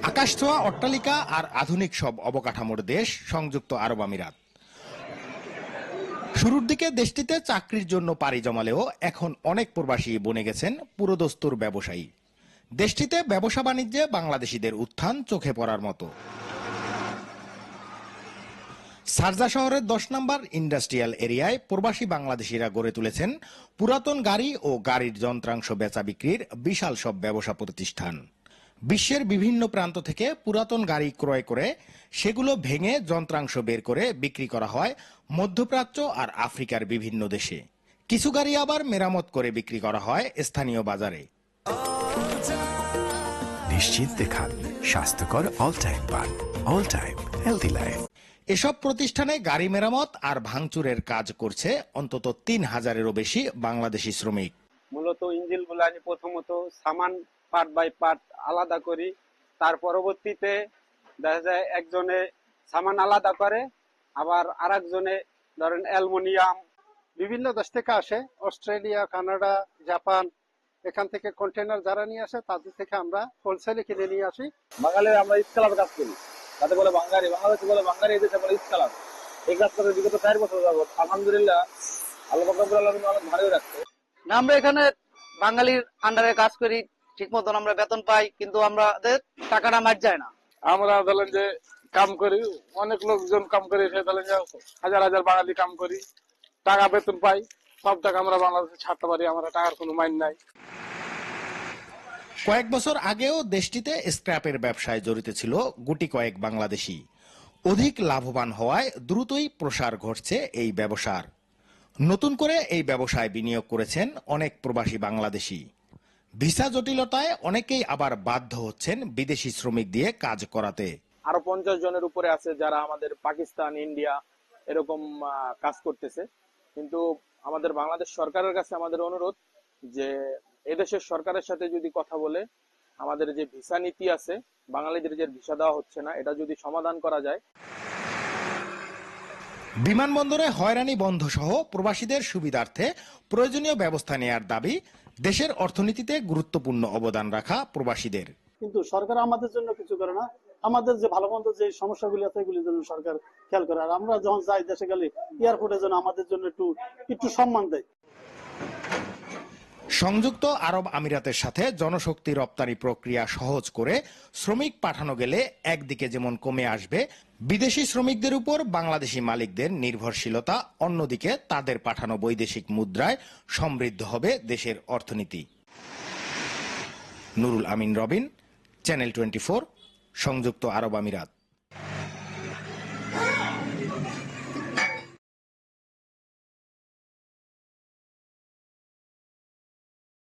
আকাশছোঁয়া অট্টালিকা আর আধুনিক সব অবকাঠামোর দেশ সংযুক্ত আরব আমিরাত। শুরুর দিকে দেশটিতে চাকরির জন্য পাড়ি জমালেও এখন অনেক প্রবাসী বনে গেছেন পুরোদস্তুর ব্যবসায়ী। দেশটিতে ব্যবসা বাণিজ্যে বাংলাদেশিদের উত্থান চোখে পড়ার মতো। শারজা শহরের 10 নম্বর ইন্ডাস্ট্রিয়াল এরিয়ায় প্রবাসী বাংলাদেশিরা গড়ে তুলেছেন পুরাতন গাড়ি ও গাড়ির যন্ত্রাংশ বেচা বিক্রির বিশাল সব ব্যবসা প্রতিষ্ঠান। বিশ্বের বিভিন্ন প্রান্ত থেকে পুরাতন গাড়ি ক্রয় করে সেগুলো ভেঙে যন্ত্রাংশ বের করে বিক্রি করা হয় মধ্যপ্রাচ্য আর আফ্রিকার বিভিন্ন দেশে। কিছু গাড়ি আবার মেরামত করে বিক্রি করা হয় স্থানীয় বাজারে। নিশ্চিন্তে খান স্বাস্থ্যকর অল টাইম পান, অল টাইম হেলদি লাইফ। এসব প্রতিষ্ঠানে গাড়ি মেরামত আর ভাঙচুরের কাজ করছে অন্তত 3000-এরও বেশি বাংলাদেশি শ্রমিক। মূলত ইঞ্জিনগুলো আমি প্রথমত সামান পার্ট বাই পার্ট আলাদা করি, তার পরবর্তীতে দেখা যায় একজনে সামান আলাদা করে, আবার আরেকজনে ধরেন অ্যালুমিনিয়াম বিভিন্ন দেশ থেকে আসে, অস্ট্রেলিয়া, কানাডা, জাপান, এখান থেকে কন্টেনার যারা নিয়ে আসে তাদের থেকে আমরা হোলসেলে কিনে নিয়ে আসি। বাঙালি আমরা স্কেলার কাজ করি, তাতে বলে বাঙালি, বাংলাদেশে বলে বাঙালি, এদেশে বলে স্কেলার। এই কাজ করে বিগত 4 বছর যাবত আলহামদুলিল্লাহ আল্লাহ অনেক ভালোই রাখছে। আমরা এখানে বাঙালির আন্ডারে কাজ করি, ঠিক মতন আমরা বেতন পাই, কিন্তু আমাদের টাকাটা মার যায় না। আমরা ধরেন যে কাম করি, অনেক লোকজন কাম করি, ধরেন যে হাজার হাজার বাঙালি কাম করি, টাকা বেতন পাই, সব টাকা আমরা বাংলাদেশে ছাড়তে পারি, আমরা টাকার কোনো মাইন নাই। কয়েক বছর আগেও দেশটিতে স্ক্র্যাপের ব্যবসায় জড়িত ছিল গুটি কয়েক বাংলাদেশি। অধিক লাভবান হওয়ায় দ্রুতই প্রসার ঘটছে এই ব্যবসার। নতুন করে এই ব্যবসায় বিনিয়োগ করেছেন অনেক প্রবাসী বাংলাদেশি। ভিসা জটিলতায় অনেকেই আবার বাধ্য হচ্ছেন বিদেশি শ্রমিক দিয়ে কাজ করাতে। আরো 50 জনের উপরে আছে যারা আমাদের পাকিস্তান, ইন্ডিয়া এরকম কাজ করতেছে। কিন্তু আমাদের বাংলাদেশ সরকারের কাছে আমাদের অনুরোধ যে এদেশের সরকারের সাথে যদি কথা বলে আমাদের যে ভিসা নীতি আছে, বাঙালিদের যে ভিসা দেওয়া হচ্ছে না, এটা যদি সমাধান করা যায়। বিমানবন্দরে হয়রানি বন্ধ সহ প্রবাসীদের সুবিধার্থে প্রয়োজনীয় ব্যবস্থা নেয়ার দাবি দেশের অর্থনীতিতে গুরুত্বপূর্ণ অবদান রাখা প্রবাসীদের। কিন্তু সরকার আমাদের জন্য কিছু করে না। আমাদের যে ভালো মন্দ যে সমস্যাগুলি আছে এগুলির জন্য সরকার খেয়াল করে। আর আমরা যখন যাই দেশে গেলে এয়ারপোর্টের জন্য আমাদের জন্য একটু সম্মান দেয়। সংযুক্ত আরব আমিরাতের সাথে জনশক্তি রপ্তানি প্রক্রিয়া সহজ করে শ্রমিক পাঠানো গেলে একদিকে যেমন কমে আসবে বিদেশি শ্রমিকদের উপর বাংলাদেশি মালিকদের নির্ভরশীলতা, অন্যদিকে তাদের পাঠানো বৈদেশিক মুদ্রায় সমৃদ্ধ হবে দেশের অর্থনীতি। নুরুল আমিন রবিন, চ্যানেল 24, সংযুক্ত আরব আমিরাত।